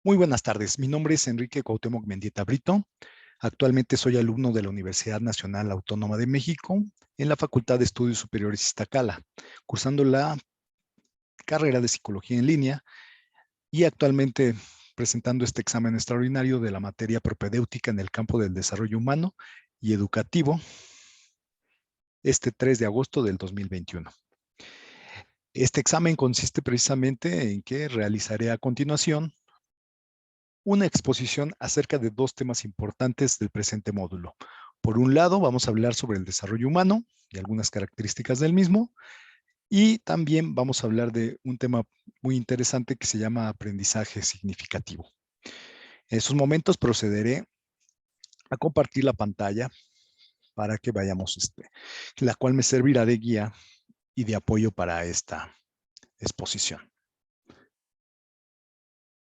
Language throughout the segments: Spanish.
Muy buenas tardes. Mi nombre es Enrique Cuauhtémoc Mendieta Brito. Actualmente soy alumno de la Universidad Nacional Autónoma de México en la Facultad de Estudios Superiores Iztacala, cursando la carrera de Psicología en línea y actualmente presentando este examen extraordinario de la materia propedéutica en el campo del desarrollo humano y educativo este 3 de agosto del 2021. Este examen consiste precisamente en que realizaré a continuación una exposición acerca de dos temas importantes del presente módulo. Por un lado, vamos a hablar sobre el desarrollo humano y algunas características del mismo, y también vamos a hablar de un tema muy interesante que se llama aprendizaje significativo. En estos momentos procederé a compartir la pantalla para que vayamos, la cual me servirá de guía y de apoyo para esta exposición.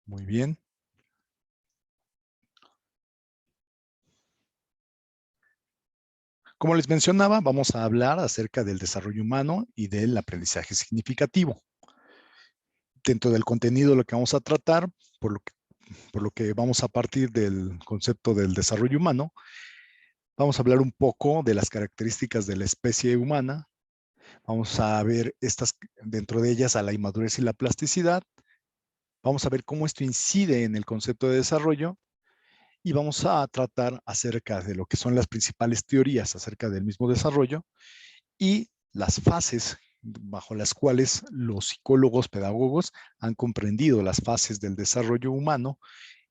Muy bien. Como les mencionaba, vamos a hablar acerca del desarrollo humano y del aprendizaje significativo. Dentro del contenido lo que vamos a tratar, por lo que vamos a partir del concepto del desarrollo humano, vamos a hablar un poco de las características de la especie humana, vamos a ver dentro de ellas a la inmadurez y la plasticidad, vamos a ver cómo esto incide en el concepto de desarrollo y vamos a tratar acerca de lo que son las principales teorías acerca del mismo desarrollo y las fases bajo las cuales los psicólogos pedagogos han comprendido las fases del desarrollo humano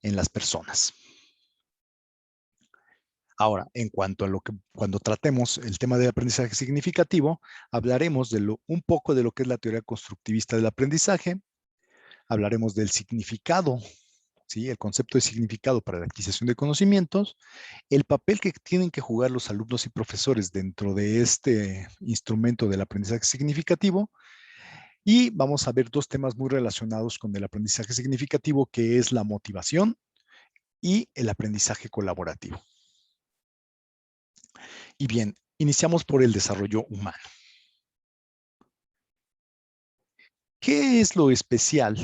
en las personas. Ahora, en cuanto a cuando tratemos el tema del aprendizaje significativo, hablaremos un poco de lo que es la teoría constructivista del aprendizaje, hablaremos del significado, ¿sí? El concepto de significado para la adquisición de conocimientos, el papel que tienen que jugar los alumnos y profesores dentro de este instrumento del aprendizaje significativo, y vamos a ver dos temas muy relacionados con el aprendizaje significativo, que es la motivación y el aprendizaje colaborativo. Y bien, iniciamos por el desarrollo humano. ¿Qué es lo especial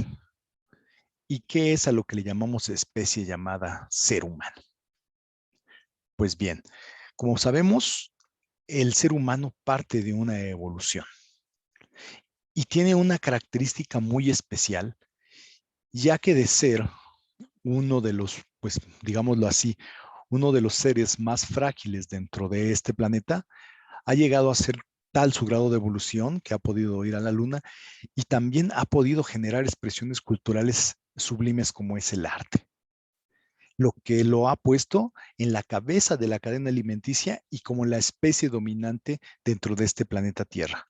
y qué es a lo que le llamamos especie llamada ser humano? Pues bien, como sabemos, el ser humano parte de una evolución y tiene una característica muy especial, ya que de ser uno de los, pues digámoslo así, uno de los seres más frágiles dentro de este planeta, ha llegado a ser tal su grado de evolución que ha podido ir a la luna y también ha podido generar expresiones culturales sublimes como es el arte, lo que lo ha puesto en la cabeza de la cadena alimenticia y como la especie dominante dentro de este planeta Tierra.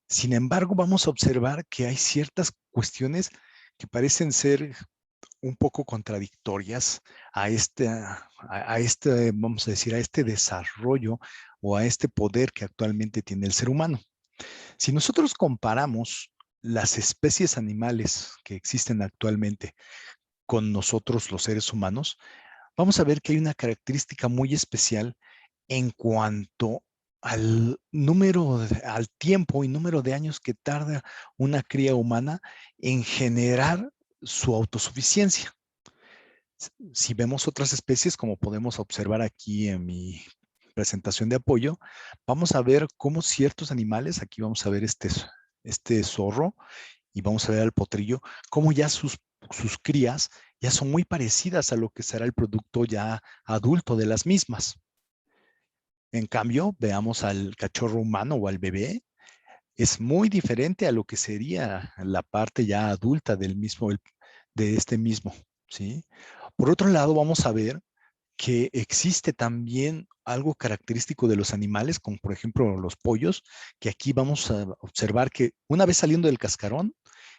Sin embargo, vamos a observar que hay ciertas cuestiones que parecen ser un poco contradictorias vamos a decir, a este desarrollo o a este poder que actualmente tiene el ser humano. Si nosotros comparamos las especies animales que existen actualmente con nosotros, los seres humanos, vamos a ver que hay una característica muy especial en cuanto al tiempo y número de años que tarda una cría humana en generar su autosuficiencia. Si vemos otras especies, como podemos observar aquí en mi presentación de apoyo, vamos a ver cómo ciertos animales, aquí vamos a ver este zorro y vamos a ver al potrillo, cómo ya sus crías ya son muy parecidas a lo que será el producto ya adulto de las mismas. En cambio, veamos al cachorro humano o al bebé, es muy diferente a lo que sería la parte ya adulta de este mismo, ¿sí? Por otro lado, vamos a ver que existe también algo característico de los animales, como por ejemplo los pollos, que aquí vamos a observar que una vez saliendo del cascarón,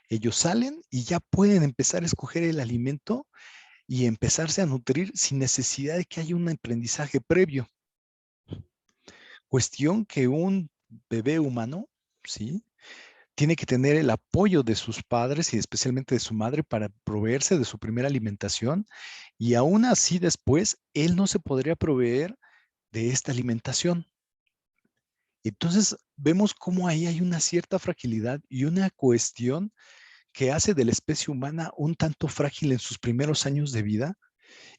ellos salen y ya pueden empezar a escoger el alimento y empezarse a nutrir sin necesidad de que haya un aprendizaje previo. Cuestión que un bebé humano, ¿sí?, tiene que tener el apoyo de sus padres y especialmente de su madre para proveerse de su primera alimentación, y aún así después él no se podría proveer de esta alimentación. Entonces vemos cómo ahí hay una cierta fragilidad y una cuestión que hace de la especie humana un tanto frágil en sus primeros años de vida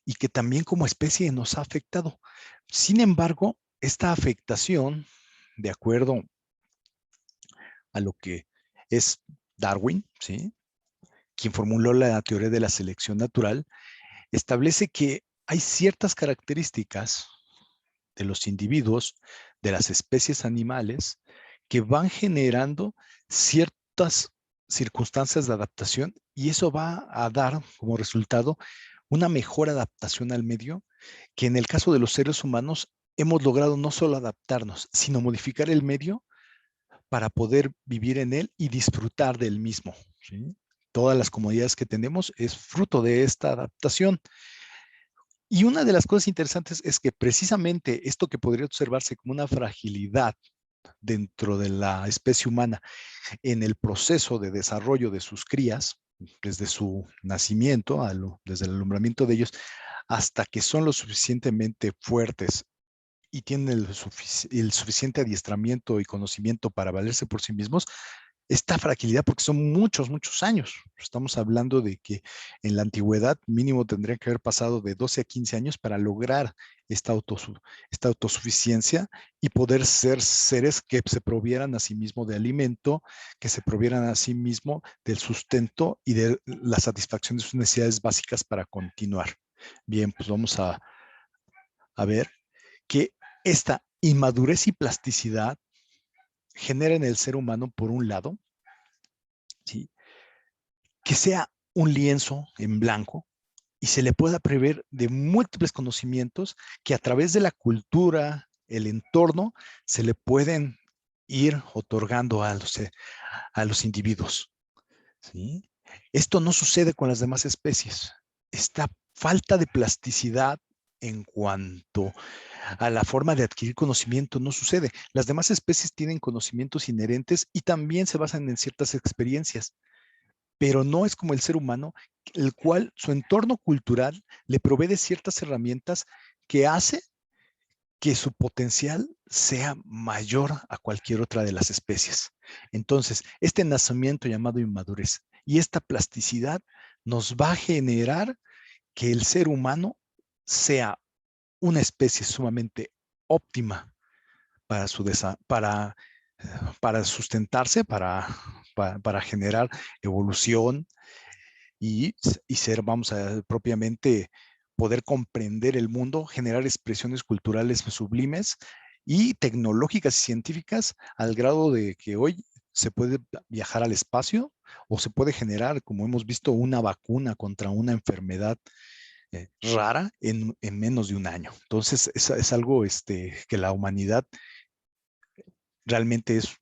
y que también como especie nos ha afectado. Sin embargo, esta afectación, de acuerdo a lo que es Darwin, ¿sí?, quien formuló la teoría de la selección natural, establece que hay ciertas características de los individuos, de las especies animales, que van generando ciertas circunstancias de adaptación y eso va a dar como resultado una mejor adaptación al medio, que en el caso de los seres humanos hemos logrado no solo adaptarnos, sino modificar el medio para poder vivir en él y disfrutar del mismo, ¿sí? Todas las comodidades que tenemos es fruto de esta adaptación. Y una de las cosas interesantes es que precisamente esto que podría observarse como una fragilidad dentro de la especie humana en el proceso de desarrollo de sus crías, desde su nacimiento, desde el alumbramiento de ellos, hasta que son lo suficientemente fuertes y tienen el suficiente adiestramiento y conocimiento para valerse por sí mismos, esta fragilidad, porque son muchos, muchos años. Estamos hablando de que en la antigüedad mínimo tendría que haber pasado de 12 a 15 años para lograr esta autosuficiencia y poder ser seres que se provieran a sí mismo de alimento, que se provieran a sí mismo del sustento y de la satisfacción de sus necesidades básicas para continuar. Bien, pues vamos a ver que esta inmadurez y plasticidad genera en el ser humano, por un lado, ¿sí?, que sea un lienzo en blanco y se le pueda prever de múltiples conocimientos que a través de la cultura, el entorno, se le pueden ir otorgando a los individuos, ¿sí? Esto no sucede con las demás especies. Esta falta de plasticidad en cuanto a la forma de adquirir conocimiento no sucede. Las demás especies tienen conocimientos inherentes y también se basan en ciertas experiencias, pero no es como el ser humano, el cual su entorno cultural le provee de ciertas herramientas que hace que su potencial sea mayor a cualquier otra de las especies. Entonces, este nacimiento llamado inmadurez y esta plasticidad nos va a generar que el ser humano sea una especie sumamente óptima para, para sustentarse, para generar evolución y ser, vamos a propiamente poder comprender el mundo, generar expresiones culturales sublimes y tecnológicas y científicas al grado de que hoy se puede viajar al espacio o se puede generar, como hemos visto, una vacuna contra una enfermedad rara en menos de un año. Entonces, es algo que la humanidad realmente es,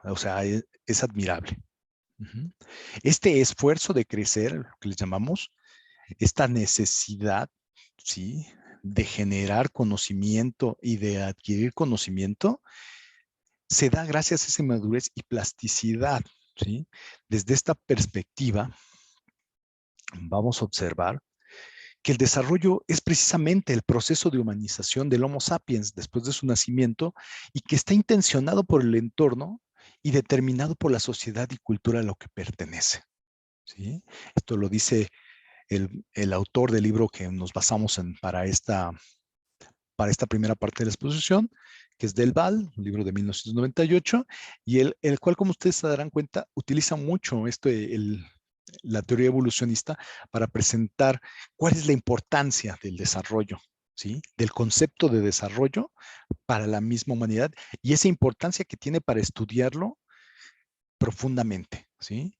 o sea, es admirable. Este esfuerzo de crecer, lo que les llamamos, esta necesidad, ¿sí?, de generar conocimiento y de adquirir conocimiento, se da gracias a esa madurez y plasticidad, ¿sí? Desde esta perspectiva, vamos a observar que el desarrollo es precisamente el proceso de humanización del Homo sapiens después de su nacimiento y que está intencionado por el entorno y determinado por la sociedad y cultura a lo que pertenece, ¿sí? Esto lo dice el autor del libro que nos basamos para esta primera parte de la exposición, que es Del Val, un libro de 1998, y el cual, como ustedes se darán cuenta, utiliza mucho la teoría evolucionista para presentar cuál es la importancia del desarrollo, ¿sí?, del concepto de desarrollo para la misma humanidad y esa importancia que tiene para estudiarlo profundamente, ¿sí?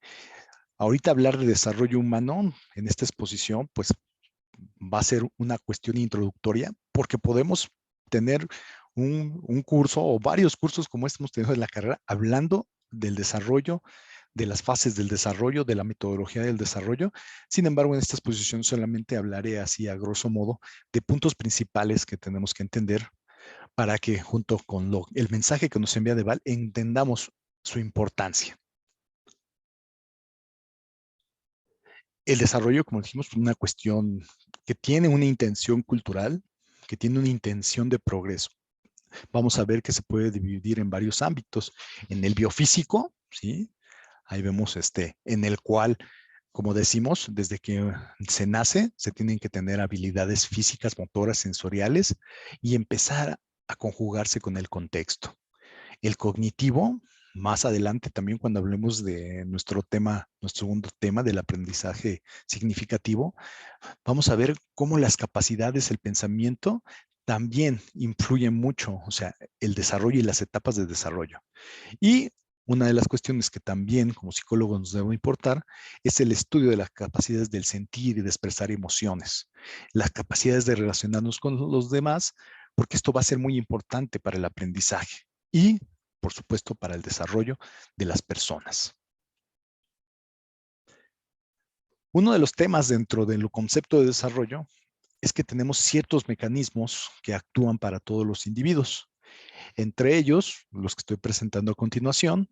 Ahorita hablar de desarrollo humano en esta exposición, pues va a ser una cuestión introductoria porque podemos tener un curso o varios cursos como este hemos tenido en la carrera hablando del desarrollo, de las fases del desarrollo, de la metodología del desarrollo. Sin embargo, en esta exposición solamente hablaré así a grosso modo de puntos principales que tenemos que entender para que junto con el mensaje que nos envía de Val entendamos su importancia. El desarrollo, como dijimos, es una cuestión que tiene una intención cultural, que tiene una intención de progreso. Vamos a ver que se puede dividir en varios ámbitos. En el biofísico, ¿sí?, Ahí vemos en el cual, como decimos, desde que se nace, se tienen que tener habilidades físicas, motoras, sensoriales y empezar a conjugarse con el contexto. El cognitivo, más adelante también cuando hablemos de nuestro tema, nuestro segundo tema del aprendizaje significativo, vamos a ver cómo las capacidades, el pensamiento también influyen mucho, o sea, el desarrollo y las etapas de desarrollo. Y una de las cuestiones que también como psicólogos nos debe importar es el estudio de las capacidades del sentir y de expresar emociones, las capacidades de relacionarnos con los demás, porque esto va a ser muy importante para el aprendizaje y, por supuesto, para el desarrollo de las personas. Uno de los temas dentro del concepto de desarrollo es que tenemos ciertos mecanismos que actúan para todos los individuos. Entre ellos, los que estoy presentando a continuación,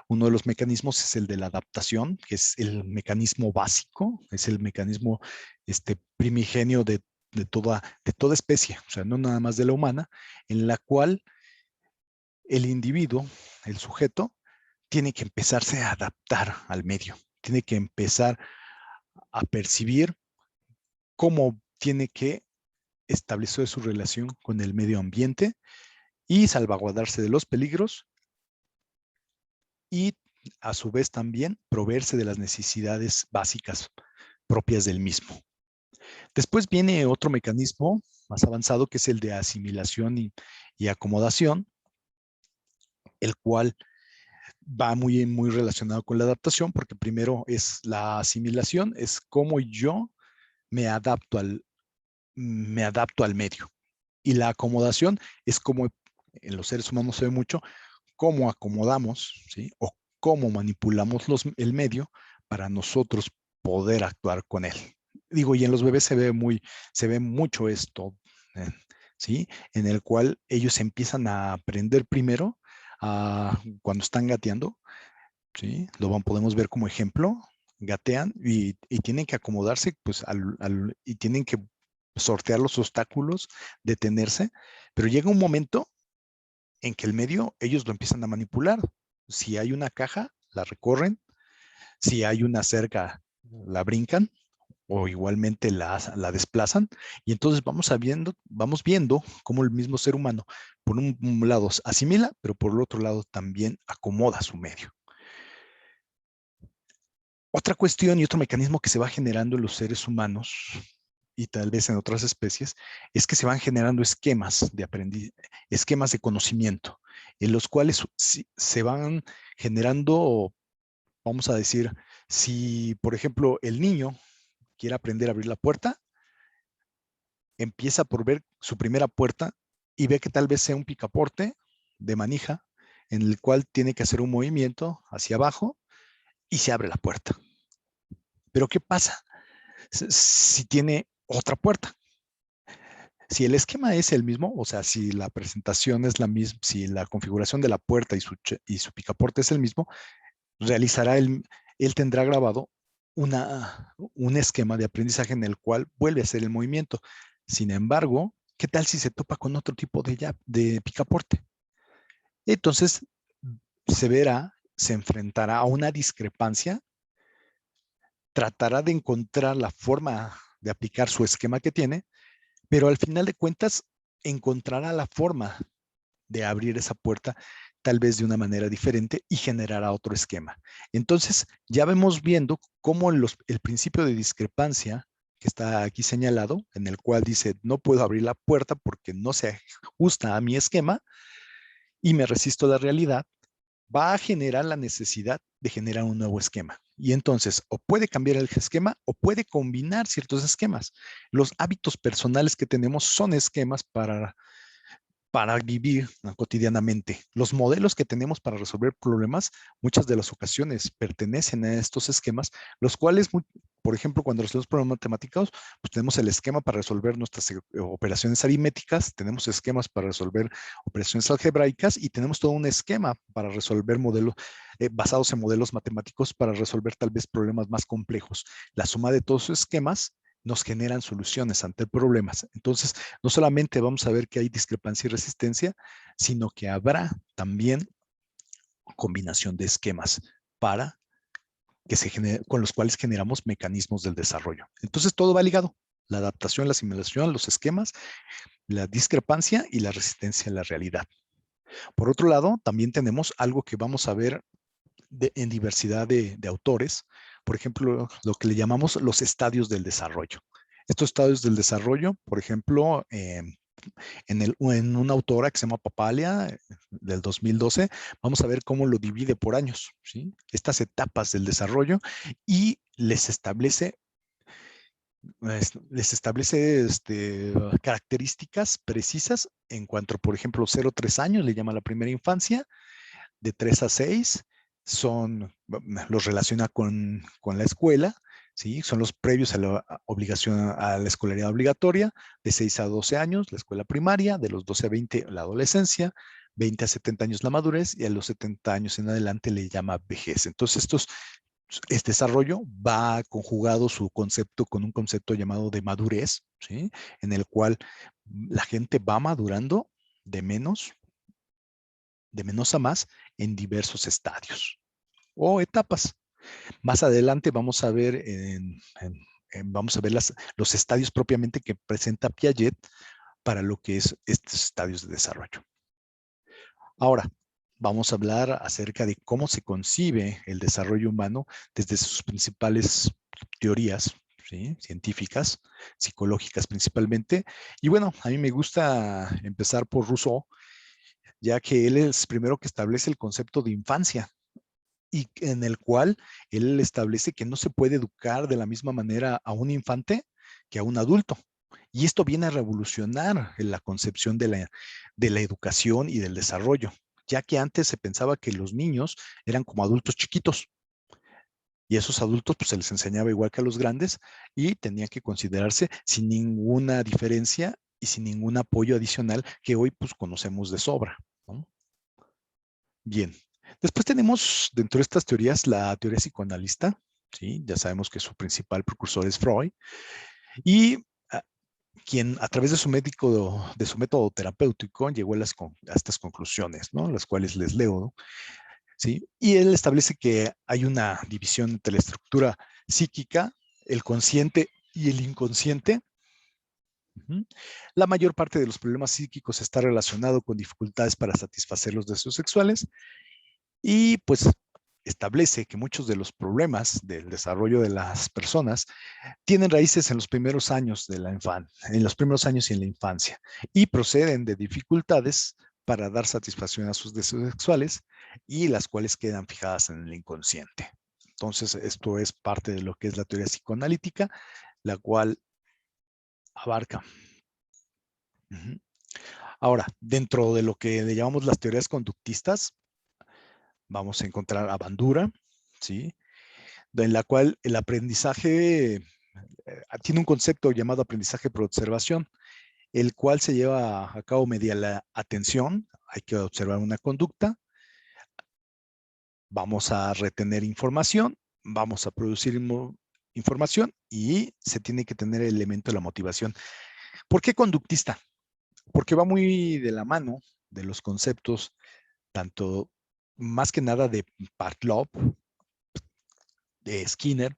uno de los mecanismos es el de la adaptación, que es el mecanismo básico, es el mecanismo primigenio de toda especie, o sea, no nada más de la humana, en la cual el individuo, el sujeto, tiene que empezarse a adaptar al medio, tiene que empezar a percibir cómo tiene que establecer su relación con el medio ambiente y salvaguardarse de los peligros y a su vez también proveerse de las necesidades básicas propias del mismo. Después viene otro mecanismo más avanzado que es el de asimilación y acomodación, el cual va muy relacionado con la adaptación, porque primero es la asimilación, es cómo yo me adapto al medio. Y la acomodación es como en los seres humanos se ve mucho, cómo acomodamos, ¿sí? O cómo manipulamos el medio para nosotros poder actuar con él. Digo, y en los bebés se ve mucho esto, ¿sí? En el cual ellos empiezan a aprender primero cuando están gateando, ¿sí? Podemos ver como ejemplo, gatean y tienen que acomodarse, pues, y tienen que sortear los obstáculos, detenerse, pero llega un momento en que el medio ellos lo empiezan a manipular. Si hay una caja, la recorren, si hay una cerca, la brincan o igualmente la desplazan y entonces vamos viendo cómo el mismo ser humano por un lado asimila, pero por el otro lado también acomoda su medio. Otra cuestión y otro mecanismo que se va generando en los seres humanos y tal vez en otras especies, es que se van generando esquemas de esquemas de conocimiento, en los cuales se van generando, vamos a decir, si por ejemplo el niño quiere aprender a abrir la puerta, empieza por ver su primera puerta y ve que tal vez sea un picaporte de manija en el cual tiene que hacer un movimiento hacia abajo y se abre la puerta. Pero ¿qué pasa si tiene otra puerta? Si el esquema es el mismo, o sea, si la presentación es la misma, si la configuración de la puerta y su picaporte es el mismo, él tendrá grabado un esquema de aprendizaje en el cual vuelve a hacer el movimiento. Sin embargo, ¿qué tal si se topa con otro tipo de picaporte? Entonces, se enfrentará a una discrepancia, tratará de encontrar la forma de aplicar su esquema que tiene, pero al final de cuentas encontrará la forma de abrir esa puerta tal vez de una manera diferente y generará otro esquema. Entonces, ya vemos viendo cómo el principio de discrepancia que está aquí señalado, en el cual dice, no puedo abrir la puerta porque no se ajusta a mi esquema y me resisto a la realidad, va a generar la necesidad de generar un nuevo esquema. Y entonces, o puede cambiar el esquema o puede combinar ciertos esquemas. Los hábitos personales que tenemos son esquemas para vivir cotidianamente. Los modelos que tenemos para resolver problemas, muchas de las ocasiones pertenecen a estos esquemas, los cuales, por ejemplo, cuando resolvemos problemas matemáticos, pues tenemos el esquema para resolver nuestras operaciones aritméticas, tenemos esquemas para resolver operaciones algebraicas y tenemos todo un esquema para resolver modelos basados en modelos matemáticos para resolver tal vez problemas más complejos. La suma de todos esos esquemas nos generan soluciones ante problemas. Entonces, no solamente vamos a ver que hay discrepancia y resistencia, sino que habrá también combinación de esquemas para con los cuales generamos mecanismos del desarrollo. Entonces todo va ligado: la adaptación, la asimilación, los esquemas, la discrepancia y la resistencia a la realidad. Por otro lado, también tenemos algo que vamos a ver en diversidad de autores, por ejemplo, lo que le llamamos los estadios del desarrollo. Estos estadios del desarrollo, por ejemplo, en una autora que se llama Papalia, del 2012, vamos a ver cómo lo divide por años, ¿sí? Estas etapas del desarrollo, y les establece características precisas en cuanto, por ejemplo, 0 a 3 años le llama la primera infancia, de 3 a 6 los relaciona con la escuela, ¿sí? Son los previos a la obligación a la escolaridad obligatoria. De 6 a 12 años la escuela primaria, de los 12 a 20 la adolescencia, 20 a 70 años la madurez, y a los 70 años en adelante le llama vejez. Entonces este desarrollo va conjugado su concepto con un concepto llamado de madurez, ¿sí? En el cual la gente va madurando de menos a más en diversos estadios o etapas. Más adelante vamos a ver, vamos a ver los estadios propiamente que presenta Piaget para lo que es estos estadios de desarrollo. Ahora, vamos a hablar acerca de cómo se concibe el desarrollo humano desde sus principales teorías, ¿sí? Científicas, psicológicas principalmente. Y bueno, a mí me gusta empezar por Rousseau, ya que él es el primero que establece el concepto de infancia, y en el cual él establece que no se puede educar de la misma manera a un infante que a un adulto. Y esto viene a revolucionar la concepción de la educación y del desarrollo, ya que antes se pensaba que los niños eran como adultos chiquitos, y a esos adultos pues se les enseñaba igual que a los grandes, y tenía que considerarse sin ninguna diferencia y sin ningún apoyo adicional que hoy pues conocemos de sobra, ¿no? Bien, después tenemos dentro de estas teorías la teoría psicoanalista, ¿sí? Ya sabemos que su principal precursor es Freud, y quien a través de de su método terapéutico llegó a estas conclusiones, ¿no? Las cuales les leo, ¿no? ¿Sí? Y él establece que hay una división entre la estructura psíquica, el consciente y el inconsciente. La mayor parte de los problemas psíquicos está relacionado con dificultades para satisfacer los deseos sexuales, y pues establece que muchos de los problemas del desarrollo de las personas tienen raíces en los primeros años de la infancia, en los primeros años y en la infancia, y proceden de dificultades para dar satisfacción a sus deseos sexuales, y las cuales quedan fijadas en el inconsciente. Entonces, esto es parte de lo que es la teoría psicoanalítica, la cual abarca. Ahora, dentro de lo que le llamamos las teorías conductistas, vamos a encontrar a Bandura, ¿sí? En la cual el aprendizaje tiene un concepto llamado aprendizaje por observación, el cual se lleva a cabo mediante la atención. Hay que observar una conducta, vamos a retener información, vamos a producir información, y se tiene que tener el elemento de la motivación. ¿Por qué conductista? Porque va muy de la mano de los conceptos, tanto más que nada de Pavlov, de Skinner,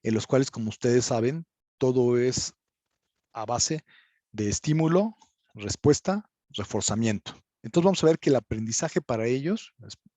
en los cuales, como ustedes saben, todo es a base de estímulo, respuesta, reforzamiento. Entonces vamos a ver que el aprendizaje para ellos,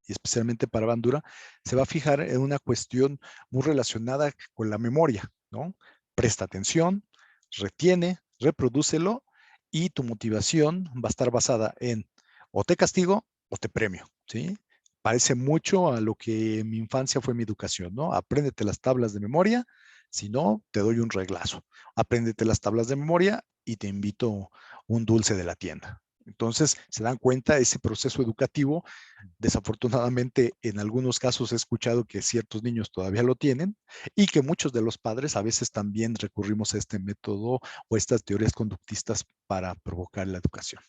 y especialmente para Bandura, se va a fijar en una cuestión muy relacionada con la memoria, ¿no? Presta atención, retiene, reprodúcelo, y tu motivación va a estar basada en o te castigo o te premio, ¿sí? Parece mucho a lo que en mi infancia fue mi educación, ¿no? Apréndete las tablas de memoria, si no, te doy un reglazo. Apréndete las tablas de memoria y te invito un dulce de la tienda. Entonces, se dan cuenta, ese proceso educativo, desafortunadamente, en algunos casos he escuchado que ciertos niños todavía lo tienen, y que muchos de los padres a veces también recurrimos a este método o estas teorías conductistas para provocar la educación.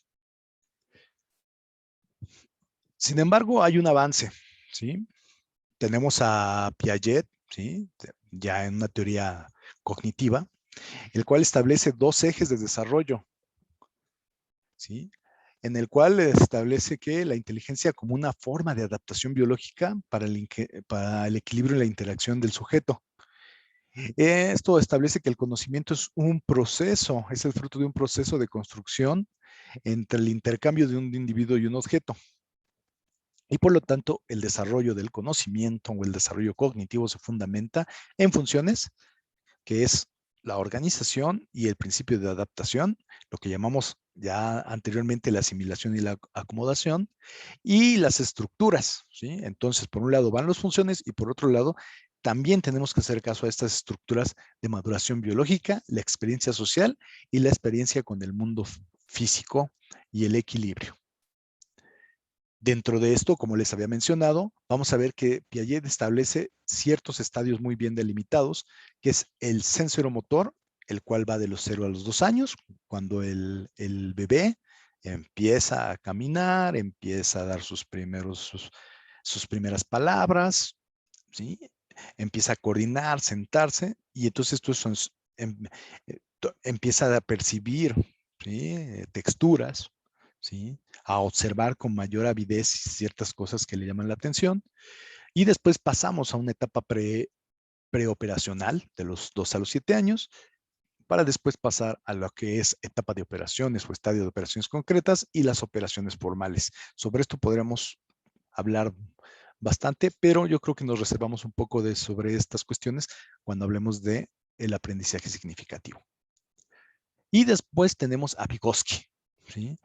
Sin embargo, hay un avance, ¿sí? Tenemos a Piaget, ¿sí? Ya en una teoría cognitiva, el cual establece dos ejes de desarrollo, ¿sí? en el cual establece que la inteligencia como una forma de adaptación biológica para el equilibrio y la interacción del sujeto. Esto establece que el conocimiento es un proceso, es el fruto de un proceso de construcción entre el intercambio de un individuo y un objeto. Y por lo tanto, el desarrollo del conocimiento o el desarrollo cognitivo se fundamenta en funciones que es la organización y el principio de adaptación, lo que llamamos ya anteriormente la asimilación y la acomodación, y las estructuras, ¿sí? Entonces, por un lado van las funciones y por otro lado, también tenemos que hacer caso a estas estructuras de maduración biológica, la experiencia social y la experiencia con el mundo físico y el equilibrio. Dentro de esto, como les había mencionado, vamos a ver que Piaget establece ciertos estadios muy bien delimitados, que es el sensoromotor, el cual va de los 0 a los 2 años, cuando el bebé empieza a caminar, empieza a dar sus primeras palabras, ¿sí? Empieza a coordinar, sentarse, y entonces esto empieza a percibir, ¿sí? Texturas, ¿sí? A observar con mayor avidez ciertas cosas que le llaman la atención. Y después pasamos a una etapa preoperacional de los 2 a los 7 años, para después pasar a lo que es etapa de operaciones o estadio de operaciones concretas y las operaciones formales. Sobre esto podríamos hablar bastante, pero yo creo que nos reservamos un poco sobre estas cuestiones cuando hablemos de el aprendizaje significativo. Y después tenemos a Vygotsky, ¿sí?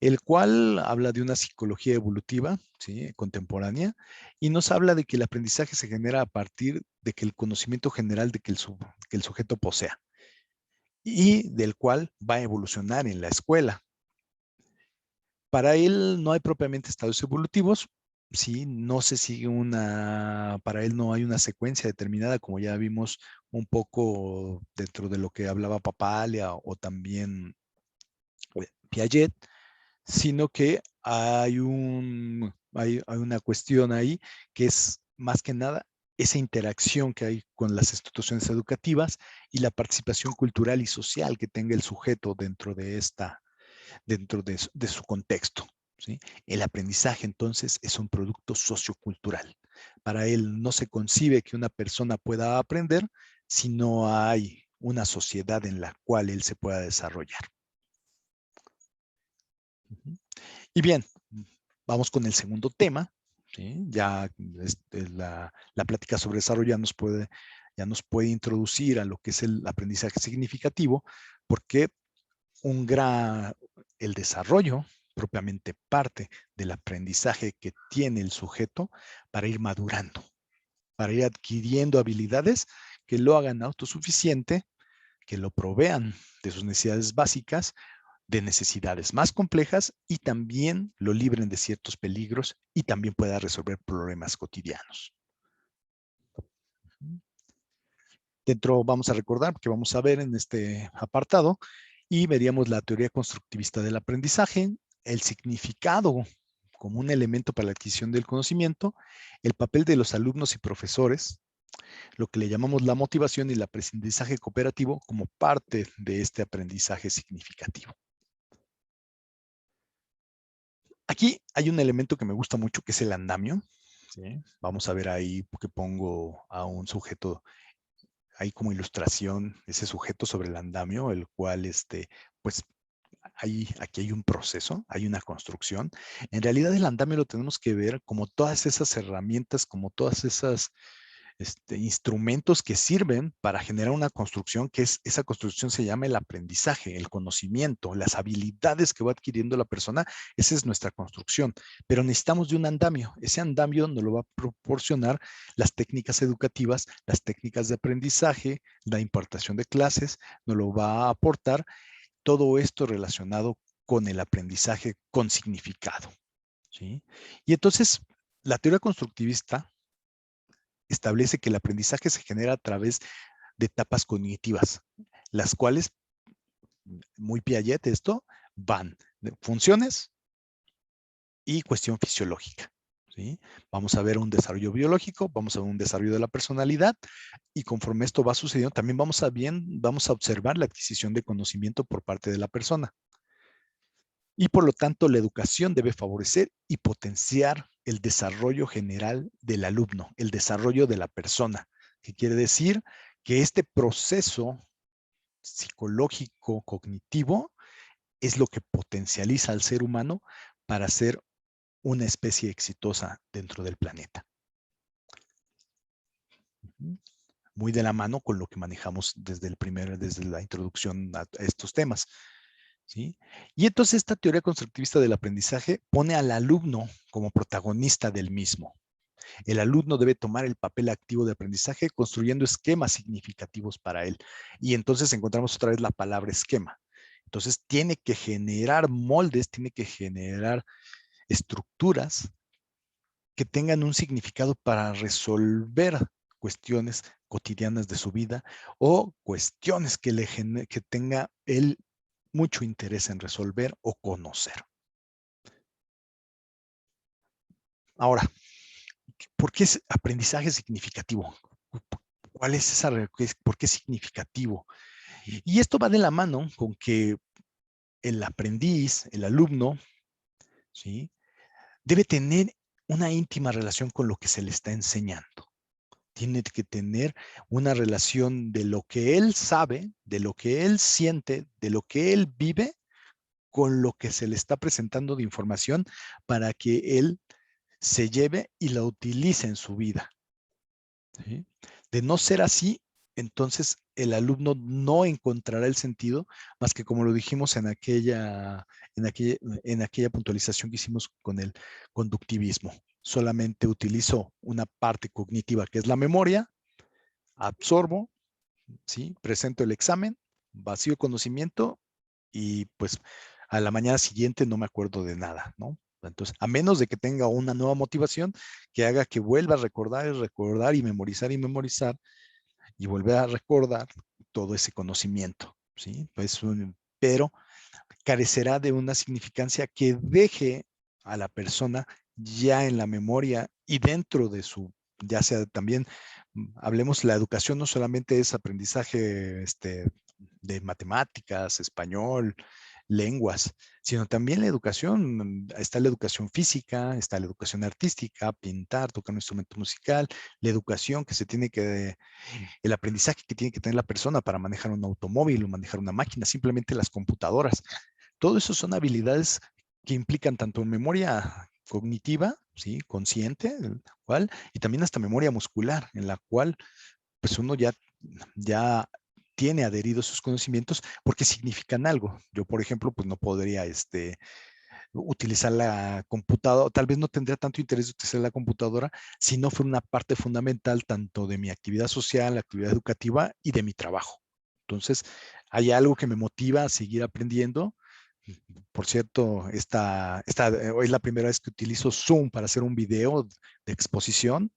El cual habla de una psicología evolutiva, ¿sí? Contemporánea, y nos habla de que el aprendizaje se genera a partir de que el conocimiento general de que el sujeto posea y del cual va a evolucionar en la escuela. Para él no hay propiamente estados evolutivos, sí, no se sigue para él no hay una secuencia determinada, como ya vimos un poco dentro de lo que hablaba Papalia o también Piaget, sino que hay una cuestión ahí que es más que nada esa interacción que hay con las instituciones educativas y la participación cultural y social que tenga el sujeto dentro de su contexto, ¿sí? El aprendizaje entonces es un producto sociocultural. Para él no se concibe que una persona pueda aprender si no hay una sociedad en la cual él se pueda desarrollar. Y bien, vamos con el segundo tema, ¿sí? Ya la plática sobre desarrollo ya nos puede introducir a lo que es el aprendizaje significativo, porque el desarrollo propiamente parte del aprendizaje que tiene el sujeto para ir madurando, para ir adquiriendo habilidades que lo hagan autosuficiente, que lo provean de sus necesidades básicas, de necesidades más complejas y también lo libren de ciertos peligros y también pueda resolver problemas cotidianos. Vamos a recordar, porque vamos a ver en este apartado, y veríamos la teoría constructivista del aprendizaje, el significado como un elemento para la adquisición del conocimiento, el papel de los alumnos y profesores, lo que le llamamos la motivación y el aprendizaje cooperativo como parte de este aprendizaje significativo. Aquí hay un elemento que me gusta mucho, que es el andamio. ¿Sí? Vamos a ver ahí que pongo a un sujeto ahí como ilustración, ese sujeto sobre el andamio, el cual, pues, aquí hay un proceso, hay una construcción. En realidad el andamio lo tenemos que ver como todas esas herramientas, como todas esas instrumentos que sirven para generar una construcción, esa construcción se llama el aprendizaje, el conocimiento, las habilidades que va adquiriendo la persona, esa es nuestra construcción, pero necesitamos de un andamio, ese andamio nos lo va a proporcionar las técnicas educativas, las técnicas de aprendizaje, la impartición de clases, nos lo va a aportar todo esto relacionado con el aprendizaje con significado, ¿sí? Y entonces, la teoría constructivista establece que el aprendizaje se genera a través de etapas cognitivas, las cuales, muy Piaget esto, van de funciones y cuestión fisiológica. ¿Sí? Vamos a ver un desarrollo biológico, vamos a ver un desarrollo de la personalidad y conforme esto va sucediendo, también vamos a observar la adquisición de conocimiento por parte de la persona. Y por lo tanto, la educación debe favorecer y potenciar el desarrollo general del alumno, el desarrollo de la persona, que quiere decir que este proceso psicológico, cognitivo, es lo que potencializa al ser humano para ser una especie exitosa dentro del planeta. Muy de la mano con lo que manejamos desde la introducción a estos temas. ¿Sí? Y entonces esta teoría constructivista del aprendizaje pone al alumno como protagonista del mismo. El alumno debe tomar el papel activo de aprendizaje construyendo esquemas significativos para él. Y entonces encontramos otra vez la palabra esquema. Entonces tiene que generar moldes, tiene que generar estructuras que tengan un significado para resolver cuestiones cotidianas de su vida o cuestiones que tenga él mucho interés en resolver o conocer. Ahora, ¿por qué es aprendizaje significativo? ¿Cuál es esa? ¿Por qué es significativo? Y esto va de la mano con que el aprendiz, el alumno, ¿sí? Debe tener una íntima relación con lo que se le está enseñando. Tiene que tener una relación de lo que él sabe, de lo que él siente, de lo que él vive, con lo que se le está presentando de información para que él se lleve y la utilice en su vida. ¿Sí? De no ser así, entonces el alumno no encontrará el sentido más que como lo dijimos en aquella puntualización que hicimos con el conductivismo. Solamente utilizo una parte cognitiva que es la memoria, absorbo, ¿sí? Presento el examen, vacío conocimiento y pues a la mañana siguiente no me acuerdo de nada, ¿no? Entonces, a menos de que tenga una nueva motivación que haga que vuelva a recordar y recordar y memorizar y volver a recordar todo ese conocimiento, ¿sí? Pues, pero carecerá de una significancia que deje a la persona ya en la memoria y dentro de su, ya sea también, hablemos, la educación no solamente es aprendizaje de matemáticas, español, lenguas, sino también la educación, está la educación física, está la educación artística, pintar, tocar un instrumento musical, la educación que se tiene que, el aprendizaje que tiene que tener la persona para manejar un automóvil o manejar una máquina, simplemente las computadoras. Todo eso son habilidades que implican tanto memoria cognitiva, ¿sí? Consciente, cual, y también hasta memoria muscular, en la cual pues uno ya tiene adheridos sus conocimientos porque significan algo. Yo, por ejemplo, pues no podría utilizar la computadora, tal vez no tendría tanto interés de utilizar la computadora si no fuera una parte fundamental tanto de mi actividad social, la actividad educativa y de mi trabajo. Entonces, hay algo que me motiva a seguir aprendiendo. Por cierto, hoy es la primera vez que utilizo Zoom para hacer un video de exposición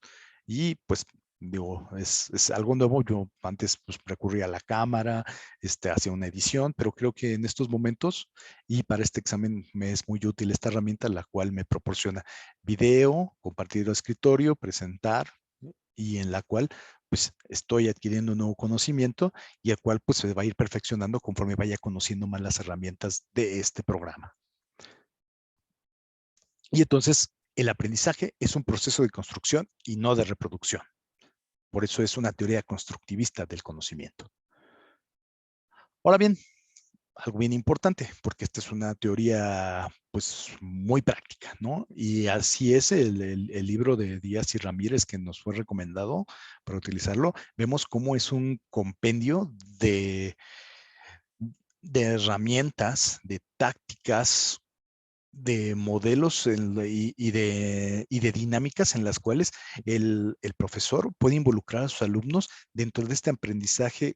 y pues digo, es algo nuevo. Yo antes pues recurría a la cámara, hacía una edición, pero creo que en estos momentos y para este examen me es muy útil esta herramienta, la cual me proporciona video, compartir el escritorio, presentar y en la cual pues estoy adquiriendo un nuevo conocimiento y el cual pues se va a ir perfeccionando conforme vaya conociendo más las herramientas de este programa. Y entonces el aprendizaje es un proceso de construcción y no de reproducción. Por eso es una teoría constructivista del conocimiento. Ahora bien, algo bien importante, porque esta es una teoría pues muy práctica, ¿no? Y así es el libro de Díaz y Ramírez que nos fue recomendado para utilizarlo. Vemos cómo es un compendio de herramientas, de tácticas, de modelos y de dinámicas en las cuales el profesor puede involucrar a sus alumnos dentro de este aprendizaje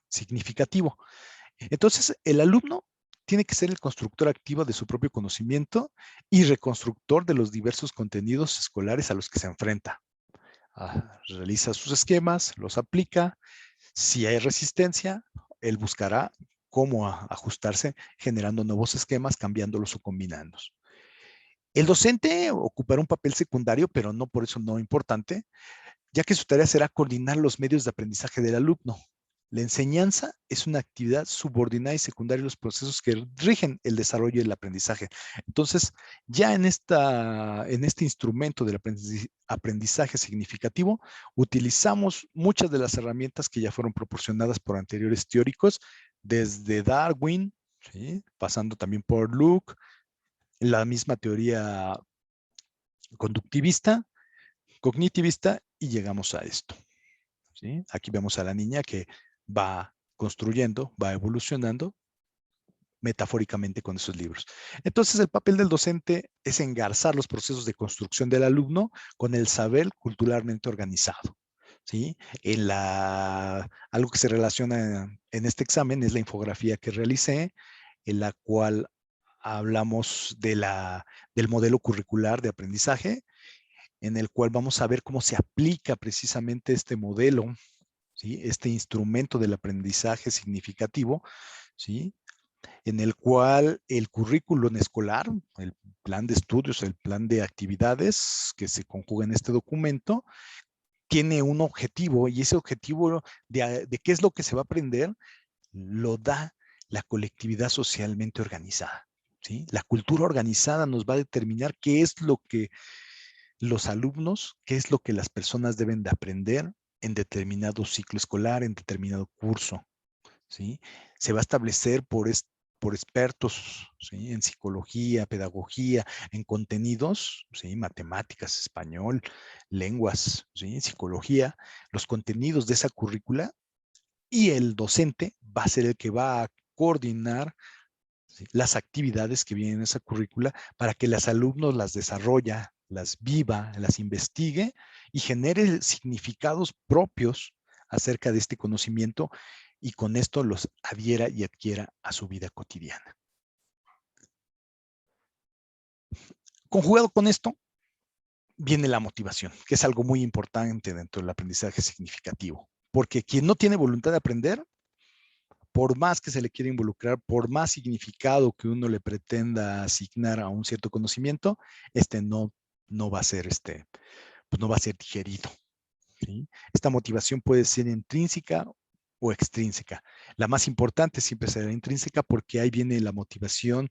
significativo. Entonces, el alumno tiene que ser el constructor activo de su propio conocimiento y reconstructor de los diversos contenidos escolares a los que se enfrenta. Realiza sus esquemas, los aplica. Si hay resistencia, él buscará cómo ajustarse generando nuevos esquemas, cambiándolos o combinándolos. El docente ocupará un papel secundario, pero no por eso no importante, ya que su tarea será coordinar los medios de aprendizaje del alumno. La enseñanza es una actividad subordinada y secundaria a los procesos que rigen el desarrollo del aprendizaje. Entonces, ya en este instrumento del aprendizaje significativo, utilizamos muchas de las herramientas que ya fueron proporcionadas por anteriores teóricos, desde Darwin, ¿sí? Pasando también por Luke, la misma teoría conductivista, cognitivista, y llegamos a esto. ¿Sí? Aquí vemos a la niña que va construyendo, va evolucionando metafóricamente con esos libros. Entonces, el papel del docente es engarzar los procesos de construcción del alumno con el saber culturalmente organizado. ¿Sí? Algo que se relaciona en este examen es la infografía que realicé, en la cual hablamos del modelo curricular de aprendizaje, en el cual vamos a ver cómo se aplica precisamente este modelo, ¿sí? Este instrumento del aprendizaje significativo, ¿sí? En el cual el currículum escolar, el plan de estudios, el plan de actividades que se conjuga en este documento, tiene un objetivo, y ese objetivo de qué es lo que se va a aprender lo da la colectividad socialmente organizada. ¿Sí? La cultura organizada nos va a determinar qué es lo que los alumnos, qué es lo que las personas deben de aprender en determinado ciclo escolar, en determinado curso. ¿Sí? Se va a establecer por expertos, ¿sí? En psicología, pedagogía, en contenidos, ¿sí? Matemáticas, español, lenguas, ¿sí? Psicología, los contenidos de esa currícula, y el docente va a ser el que va a coordinar, ¿sí? Las actividades que vienen en esa currícula para que los alumnos las desarrolla, las viva, las investigue y genere significados propios acerca de este conocimiento, y con esto los adhiera y adquiera a su vida cotidiana. Conjugado con esto, viene la motivación, que es algo muy importante dentro del aprendizaje significativo, porque quien no tiene voluntad de aprender, por más que se le quiera involucrar, por más significado que uno le pretenda asignar a un cierto conocimiento, no va a ser pues no va a ser digerido. ¿Sí? Esta motivación puede ser intrínseca o extrínseca. La más importante siempre será intrínseca, porque ahí viene la motivación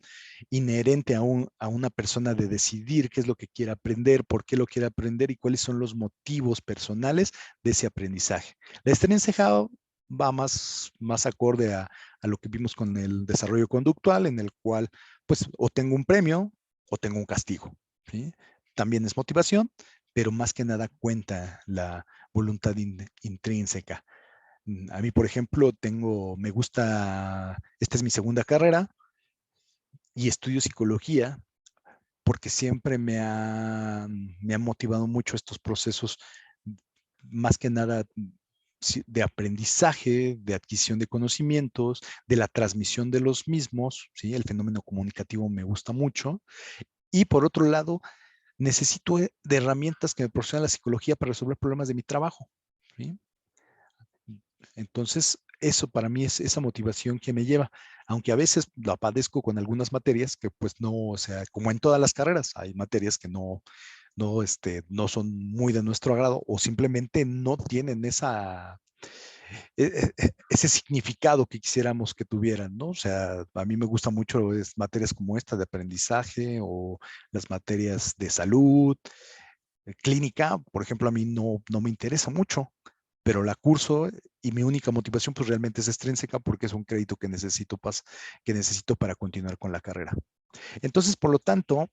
inherente a una persona de decidir qué es lo que quiere aprender, por qué lo quiere aprender y cuáles son los motivos personales de ese aprendizaje. La extrínseca va más acorde a lo que vimos con el desarrollo conductual, en el cual pues o tengo un premio o tengo un castigo. ¿Sí? También es motivación, pero más que nada cuenta la voluntad intrínseca. A mí, por ejemplo, me gusta, esta es mi segunda carrera y estudio psicología porque siempre me ha motivado mucho estos procesos, más que nada de aprendizaje, de adquisición de conocimientos, de la transmisión de los mismos, ¿sí? El fenómeno comunicativo me gusta mucho. Y por otro lado, necesito de herramientas que me proporciona la psicología para resolver problemas de mi trabajo. ¿Sí? Entonces, eso para mí es esa motivación que me lleva, aunque a veces la padezco con algunas materias que pues no, o sea, como en todas las carreras, hay materias que no son muy de nuestro agrado, o simplemente no tienen ese significado que quisiéramos que tuvieran, ¿no? O sea, a mí me gusta mucho materias como esta de aprendizaje, o las materias de salud, clínica, por ejemplo, a mí no me interesa mucho, pero la curso, y mi única motivación pues realmente es extrínseca, porque es un crédito que necesito para continuar con la carrera. Entonces, por lo tanto,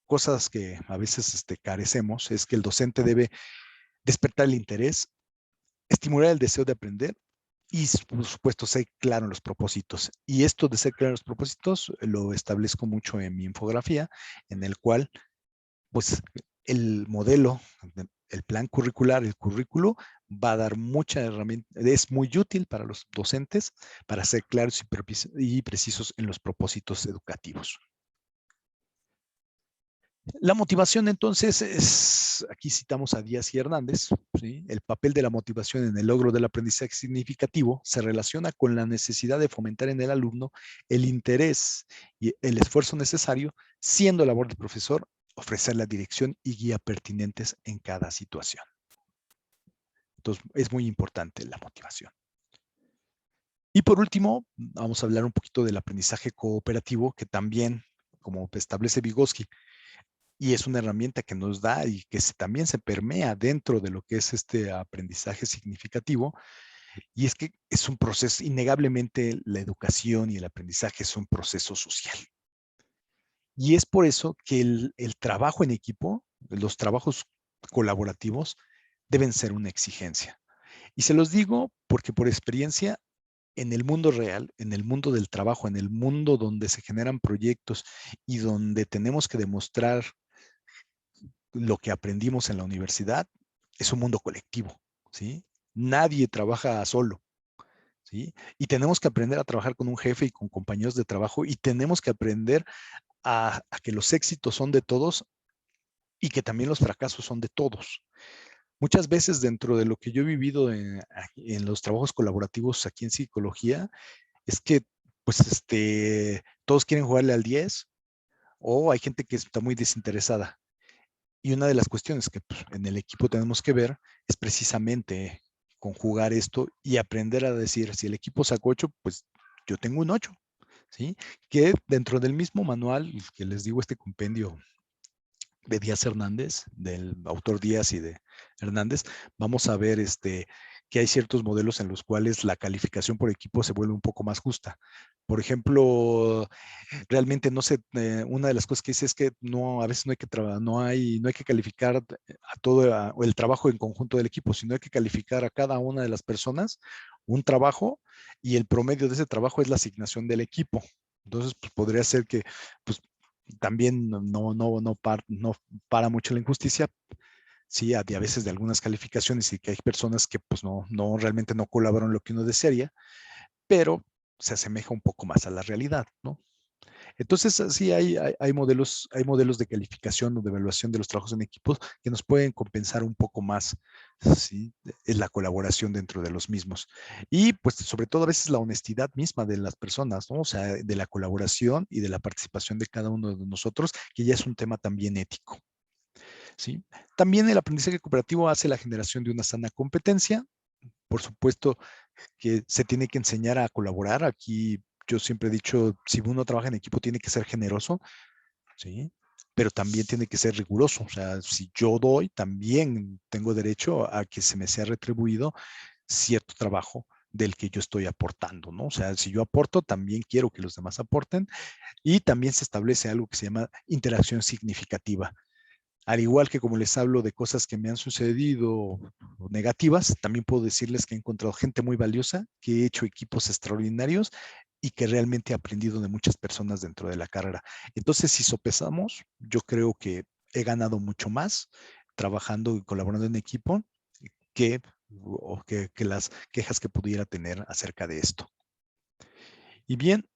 cosas que a veces carecemos es que el docente debe despertar el interés, estimular el deseo de aprender y, por supuesto, ser claro en los propósitos. Y esto de ser claro en los propósitos lo establezco mucho en mi infografía, en el cual pues el modelo, el plan curricular, el currículo va a dar mucha herramienta, es muy útil para los docentes para ser claros y precisos en los propósitos educativos. La motivación, entonces, aquí citamos a Díaz y Hernández, ¿sí? El papel de la motivación en el logro del aprendizaje significativo se relaciona con la necesidad de fomentar en el alumno el interés y el esfuerzo necesario, siendo labor del profesor ofrecer la dirección y guía pertinentes en cada situación. Entonces, es muy importante la motivación. Y por último, vamos a hablar un poquito del aprendizaje cooperativo, que también, como establece Vygotsky, y es una herramienta que nos da y que también se permea dentro de lo que es este aprendizaje significativo, y es que es un proceso, innegablemente la educación y el aprendizaje es un proceso social. Y es por eso que el trabajo en equipo, los trabajos colaborativos, deben ser una exigencia. Y se los digo porque por experiencia, en el mundo real, en el mundo del trabajo, en el mundo donde se generan proyectos y donde tenemos que demostrar lo que aprendimos en la universidad, es un mundo colectivo, ¿sí? Nadie trabaja solo, ¿sí? Y tenemos que aprender a trabajar con un jefe y con compañeros de trabajo y tenemos que aprender a que los éxitos son de todos y que también los fracasos son de todos. Muchas veces dentro de lo que yo he vivido en los trabajos colaborativos aquí en psicología, es que pues todos quieren jugarle al 10 o hay gente que está muy desinteresada. Y una de las cuestiones que pues, en el equipo tenemos que ver es precisamente conjugar esto y aprender a decir, si el equipo sacó 8, pues yo tengo un 8, ¿sí? Que dentro del mismo manual que les digo, este compendio de Díaz Hernández, del autor Díaz y de Hernández, vamos a ver que hay ciertos modelos en los cuales la calificación por equipo se vuelve un poco más justa. Por ejemplo, realmente no sé, una de las cosas que dice es que no, a veces no hay que, no hay que calificar a todo el trabajo en conjunto del equipo, sino hay que calificar a cada una de las personas un trabajo y el promedio de ese trabajo es la asignación del equipo. Entonces, pues podría ser que pues, también no para mucho la injusticia, sí, a veces de algunas calificaciones y que hay personas que pues no realmente no colaboran lo que uno desearía, pero se asemeja un poco más a la realidad, ¿no? Entonces, sí, hay modelos de calificación o de evaluación de los trabajos en equipos que nos pueden compensar un poco más, ¿sí? En la colaboración dentro de los mismos. Y pues sobre todo a veces la honestidad misma de las personas, ¿no? O sea, de la colaboración y de la participación de cada uno de nosotros, que ya es un tema también ético, ¿sí? También el aprendizaje cooperativo hace la generación de una sana competencia. Por supuesto que se tiene que enseñar a colaborar. Aquí yo siempre he dicho, si uno trabaja en equipo, tiene que ser generoso, ¿sí? Pero también tiene que ser riguroso. O sea, si yo doy, también tengo derecho a que se me sea retribuido cierto trabajo del que yo estoy aportando, ¿no? O sea, si yo aporto, también quiero que los demás aporten y también se establece algo que se llama interacción significativa. Al igual que como les hablo de cosas que me han sucedido negativas, también puedo decirles que he encontrado gente muy valiosa, que he hecho equipos extraordinarios y que realmente he aprendido de muchas personas dentro de la carrera. Entonces, si sopesamos, yo creo que he ganado mucho más trabajando y colaborando en equipo que, que las quejas que pudiera tener acerca de esto. Y bien,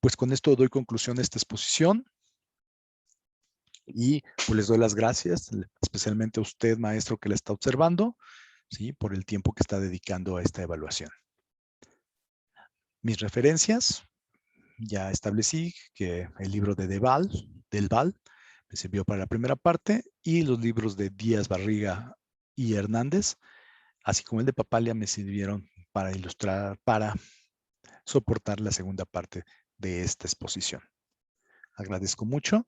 pues con esto doy conclusión a esta exposición. Y pues les doy las gracias, especialmente a usted, maestro, que la está observando, ¿sí? Por el tiempo que está dedicando a esta evaluación. Mis referencias, ya establecí que el libro de Del Val, me sirvió para la primera parte y los libros de Díaz Barriga y Hernández, así como el de Papalia, me sirvieron para ilustrar, para soportar la segunda parte de esta exposición. Agradezco mucho.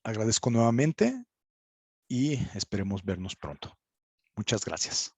Agradezco nuevamente y esperemos vernos pronto. Muchas gracias.